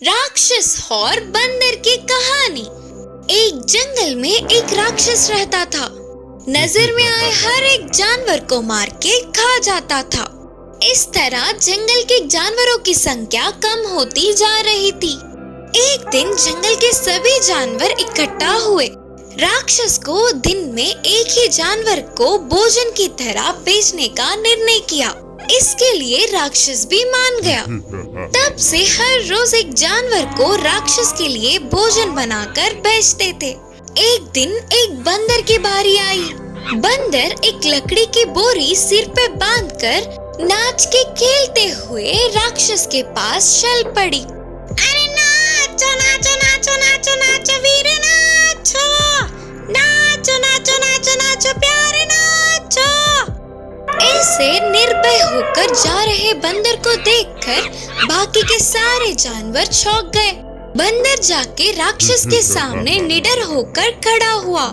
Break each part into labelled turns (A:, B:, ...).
A: राक्षस और बंदर की कहानी। एक जंगल में एक राक्षस रहता था। नजर में आए हर एक जानवर को मार के खा जाता था। इस तरह जंगल के जानवरों की संख्या कम होती जा रही थी। एक दिन जंगल के सभी जानवर इकट्ठा हुए। राक्षस को दिन में एक ही जानवर को भोजन की तरह बेचने का निर्णय किया। इसके लिए राक्षस भी मान गया। तब से हर रोज एक जानवर को राक्षस के लिए भोजन बनाकर बेचते थे। एक दिन एक बंदर की बारी आई। बंदर एक लकड़ी की बोरी सिर पे बांधकर नाच के खेलते हुए राक्षस के पास चल पड़ी। अरे नाचो नाचो नाचो नाचो नाचो वीर नाचो, नाचो नाचो नाचो नाचो प्यारे नाचो। ऐसे निर्भय होकर जा रहे बंदर को देखकर बाकी के सारे जानवर चौंक गए। बंदर जाके राक्षस के सामने निडर होकर खड़ा हुआ।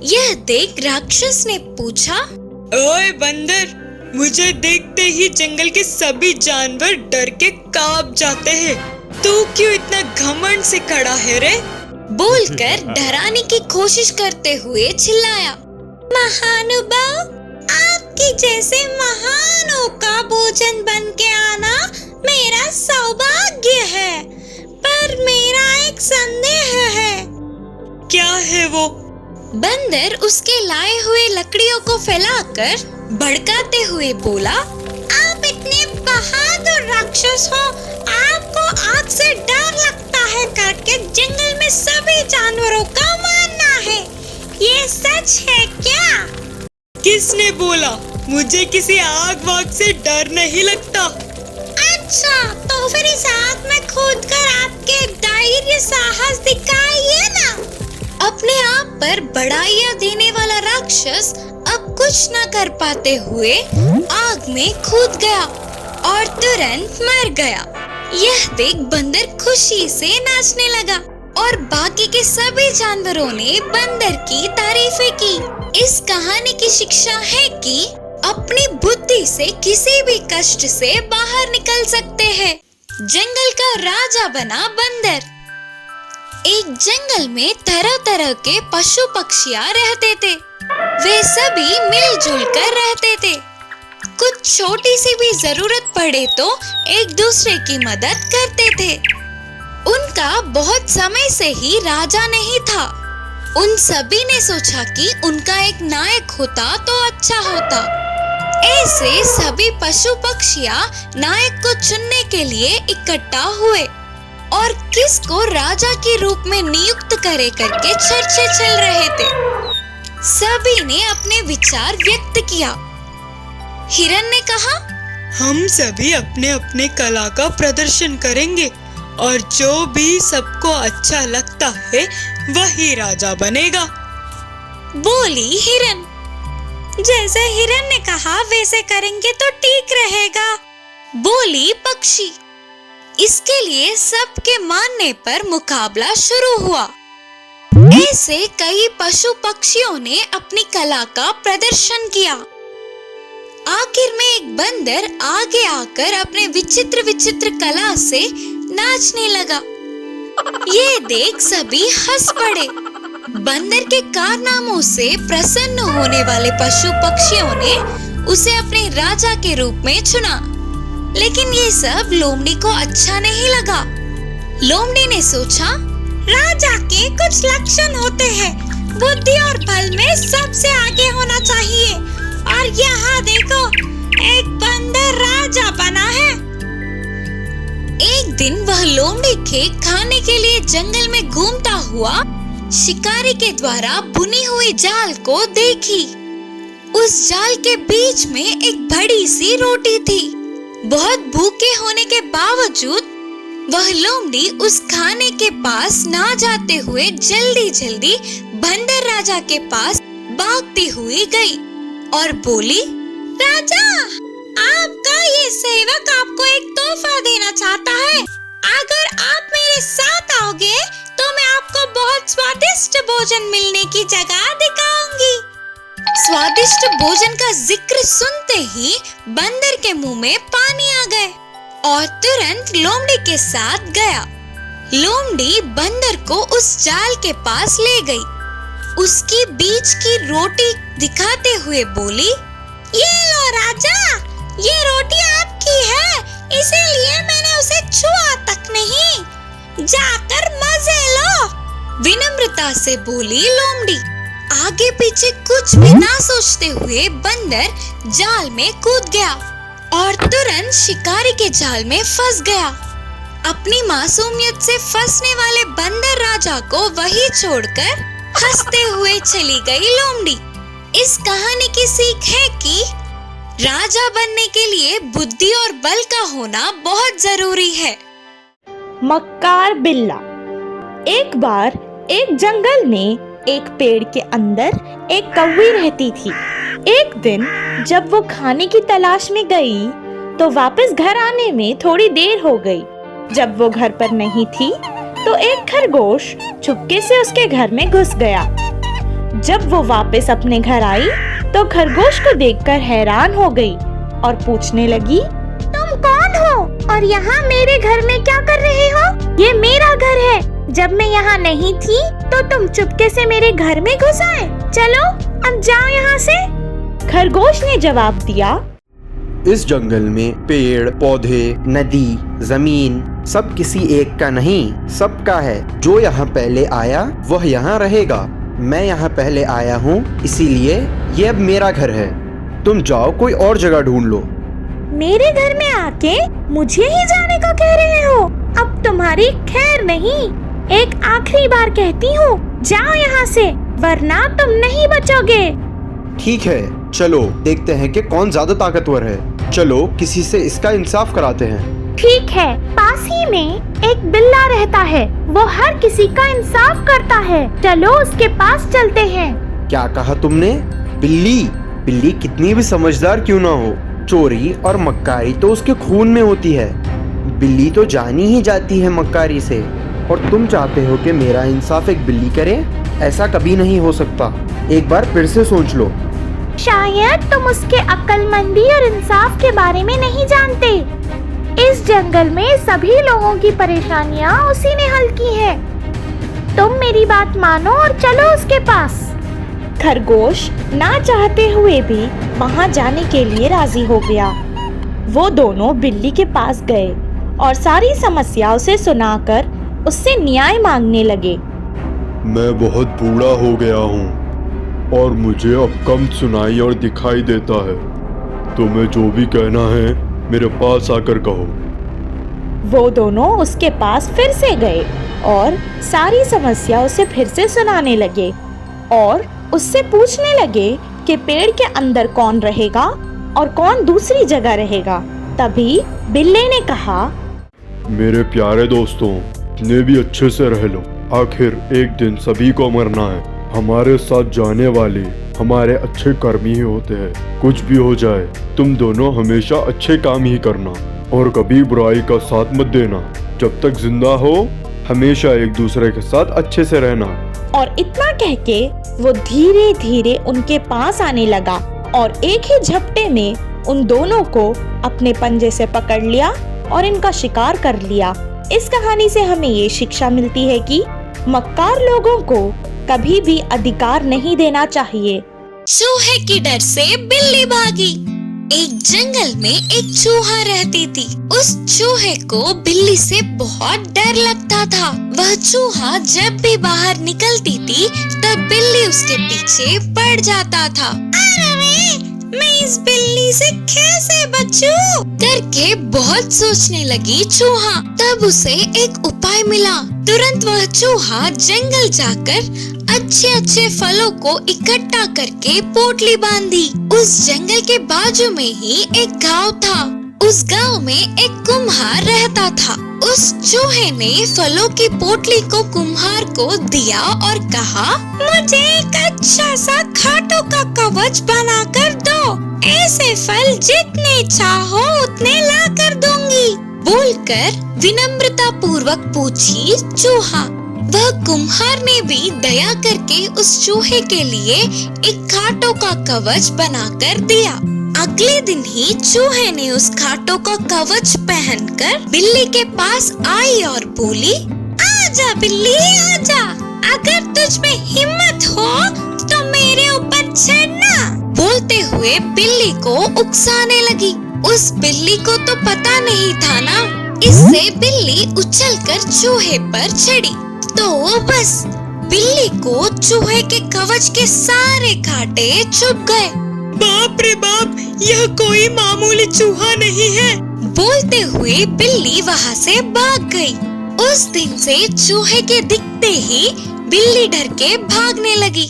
A: यह देख राक्षस ने पूछा,
B: ओए बंदर, मुझे देखते ही जंगल के सभी जानवर डर के कांप जाते हैं। तू क्यों इतना घमंड से खड़ा है रे?
A: बोलकर डराने की कोशिश करते हुए चिल्लाया, महानुभाव, आपके जैसे महानों का भोजन बन के आना मेरा सौभाग्य है, पर मेरा एक संदेह है।
B: क्या है वो?
A: बंदर उसके लाए हुए लकड़ियों को फैलाकर भड़काते हुए बोला, आप इतने बहादुर राक्षस हो, आपको आग से डर लगता है करके जंगल में सभी जानवरों का मारना है, ये सच है क्या?
B: किसने बोला? मुझे किसी आग वाग से डर नहीं लगता।
A: अच्छा, तो फिर इस आग में कूदकर आपके धैर्य साहस दिखाइए ना। अपने आप पर बड़ाइयाँ देने वाला राक्षस अब कुछ न कर पाते हुए आग में कूद गया और तुरंत मर गया। यह देख बंदर खुशी से नाचने लगा और बाकी के सभी जानवरों ने बंदर की तारीफें की। इस कहानी की शिक्षा है कि अपनी बुद्धि से किसी भी कष्ट से बाहर निकल सकते हैं। जंगल का राजा बना बंदर। एक जंगल में तरह तरह के पशु पक्षियाँ रहते थे। वे सभी मिलजुल कर रहते थे। कुछ छोटी सी भी जरूरत पड़े तो एक दूसरे की मदद करते थे। उनका बहुत समय से ही राजा नहीं था। उन सभी ने सोचा कि उनका एक नायक होता तो अच्छा होता। ऐसे सभी पशु पक्षियाँ नायक को चुनने के लिए इकट्ठा हुए और किसको राजा के रूप में नियुक्त करे करके चर्चे चल रहे थे। सभी ने अपने विचार व्यक्त किया। हिरन ने कहा,
B: हम सभी अपने अपने कला का प्रदर्शन करेंगे और जो भी सबको अच्छा लगता है वही राजा बनेगा।
A: बोली हिरन। जैसे हिरन ने कहा वैसे करेंगे तो ठीक रहेगा, बोली पक्षी। इसके लिए सबके मानने पर मुकाबला शुरू हुआ। ऐसे कई पशु पक्षियों ने अपनी कला का प्रदर्शन किया। आखिर में एक बंदर आगे आकर अपने विचित्र विचित्र कला से नाचने लगा। ये देख सभी हंस पड़े। बंदर के कारनामों से प्रसन्न होने वाले पशु पक्षियों ने उसे अपने राजा के रूप में चुना। लेकिन ये सब लोमड़ी को अच्छा नहीं लगा। लोमड़ी ने सोचा, राजा के कुछ लक्षण होते हैं, बुद्धि और बल में सबसे आगे होना चाहिए, और यहाँ देखो, एक बंदर राजा बना है। एक दिन वह लोमड़ी के खाने के लिए जंगल में घूमता हुआ शिकारी के द्वारा बुनी हुई जाल को देखी। उस जाल के बीच में एक बड़ी सी रोटी थी। बहुत भूखे होने के बावजूद वह लोमड़ी उस खाने के पास ना जाते हुए जल्दी जल्दी बंदर राजा के पास भागती हुई गई और बोली, राजा, आपका ये सेवक आपको एक तोहफा देना चाहता है। अगर आप मेरे साथ आओगे तो मैं आपको बहुत स्वादिष्ट भोजन मिलने की जगह दिखाऊंगी। स्वादिष्ट भोजन का जिक्र सुनते ही बंदर के मुंह में पानी आ गए और तुरंत लोमड़ी के साथ गया। लोमड़ी बंदर को उस जाल के पास ले गई। उसकी बीच की रोटी दिखाते हुए बोली, ये लो राजा, ये रोटी आपकी है, इसीलिए मैंने उसे छुआ तक नहीं। जाकर मजे लो। विनम्रता से बोली लोमड़ी। आगे पीछे कुछ भी ना सोचते हुए बंदर जाल में कूद गया और तुरंत शिकारी के जाल में फंस गया। अपनी मासूमियत से फंसने वाले बंदर राजा को वही छोड़कर हंसते हुए चली गई लोमड़ी। इस कहानी की सीख है कि राजा बनने के लिए बुद्धि और बल का होना बहुत जरूरी है।
C: मक्कार बिल्ला। एक बार एक जंगल में एक पेड़ के अंदर एक कौवी रहती थी। एक दिन जब वो खाने की तलाश में गई तो वापस घर आने में थोड़ी देर हो गई। जब वो घर पर नहीं थी तो एक खरगोश चुपके से उसके घर में घुस गया। जब वो वापस अपने घर आई तो खरगोश को देखकर हैरान हो गई और पूछने लगी, तुम कौन हो और यहाँ मेरे घर में क्या कर रहे हो? ये मेरा घर है। जब मैं यहाँ नहीं थी तो तुम चुपके से मेरे घर में घुस आए। चलो अब जाओ यहाँ से। खरगोश ने जवाब दिया,
D: इस जंगल में पेड़ पौधे नदी जमीन सब किसी एक का नहीं, सबका है। जो यहाँ पहले आया वह यहाँ रहेगा। मैं यहाँ पहले आया हूँ, इसीलिए ये अब मेरा घर है। तुम जाओ कोई और जगह ढूंढ लो।
C: मेरे घर में आके मुझे ही जाने को कह रहे हो? अब तुम्हारी खैर नहीं। एक आखिरी बार कहती हूँ, जाओ यहाँ से, वरना तुम नहीं बचोगे।
D: ठीक है, चलो देखते हैं कि कौन ज्यादा ताकतवर है। चलो किसी से इसका इंसाफ कराते हैं।
C: ठीक है। पास ही में एक बिल्ला रहता है, वो हर किसी का इंसाफ करता है। चलो उसके पास चलते हैं।
D: क्या कहा तुमने? बिल्ली? बिल्ली कितनी भी समझदार क्यों ना हो, चोरी और मक्कारी तो उसके खून में होती है। बिल्ली तो जानी ही जाती है मक्कारी से, और तुम चाहते हो कि मेरा इंसाफ एक बिल्ली करे? ऐसा कभी नहीं हो सकता। एक बार फिर से सोच लो।
C: शायद तुम उसके अक्लमंदी और इंसाफ के बारे में नहीं जानते। इस जंगल में सभी लोगों की परेशानियाँ उसी ने हल की है। तुम मेरी बात मानो और चलो उसके पास। खरगोश ना चाहते हुए भी वहाँ जाने के लिए राजी हो गया। वो दोनों बिल्ली के पास गए और सारी समस्या उसे सुनाकर उससे न्याय मांगने लगे।
E: मैं बहुत बूढ़ा हो गया हूँ और मुझे अब कम सुनाई और दिखाई देता है। तुम्हें जो भी कहना है मेरे पास आकर कहो।
C: वो दोनों उसके पास फिर से गए और सारी समस्या उसे फिर से सुनाने लगे और उससे पूछने लगे कि पेड़ के अंदर कौन रहेगा और कौन दूसरी जगह रहेगा। तभी बिल्ली ने कहा,
E: मेरे प्यारे दोस्तों, जितने भी अच्छे से रह लो, आखिर एक दिन सभी को मरना है। हमारे साथ जाने वाले हमारे अच्छे कर्म ही होते हैं। कुछ भी हो जाए, तुम दोनों हमेशा अच्छे काम ही करना और कभी बुराई का साथ मत देना। जब तक जिंदा हो हमेशा एक दूसरे के साथ अच्छे से रहना।
C: और इतना कह के वो धीरे धीरे उनके पास आने लगा और एक ही झपटे में उन दोनों को अपने पंजे से पकड़ लिया और इनका शिकार कर लिया। इस कहानी से हमें ये शिक्षा मिलती है कि मक्कार लोगों को कभी भी अधिकार नहीं देना चाहिए।
A: चूहे की डर से बिल्ली भागी। एक जंगल में एक चूहा रहती थी। उस चूहे को बिल्ली से बहुत डर लगता था। वह चूहा जब भी बाहर निकलती थी तब बिल्ली उसके पीछे पड़ जाता था। अरे मैं इस बिल्ली से कैसे बचूं? करके बहुत सोचने लगी चूहा। तब उसे एक उपाय मिला। तुरंत वह चूहा जंगल जाकर अच्छे अच्छे फलों को इकट्ठा करके पोटली बांधी। उस जंगल के बाजू में ही एक गांव था। उस गांव में एक कुम्हार रहता था। उस चूहे ने फलों की पोटली को कुम्हार को दिया और कहा, मुझे एक अच्छा सा खाटों का कवच बना कर दो। ऐसे फल जितने चाहो उतने ला कर दूंगी। बोलकर विनम्रता पूर्वक पूछी चूहा। वह कुम्हार ने भी दया करके उस चूहे के लिए एक खाटों का कवच बनाकर दिया। अगले दिन ही चूहे ने उस खाटों का कवच पहनकर बिल्ली के पास आई और बोली, आजा बिल्ली आजा, अगर तुझ में हिम्मत हो तो मेरे ऊपर चढ़ना। बोलते हुए बिल्ली को उकसाने लगी। उस बिल्ली को तो पता नहीं था ना, इससे बिल्ली उछलकर चूहे पर चढ़ी तो बस बिल्ली को चूहे के कवच के सारे कांटे चुभ गए।
B: बाप रे बाप, यह कोई मामूली चूहा नहीं है।
A: बोलते हुए बिल्ली वहाँ से भाग गई। उस दिन से चूहे के दिखते ही बिल्ली डर के भागने लगी।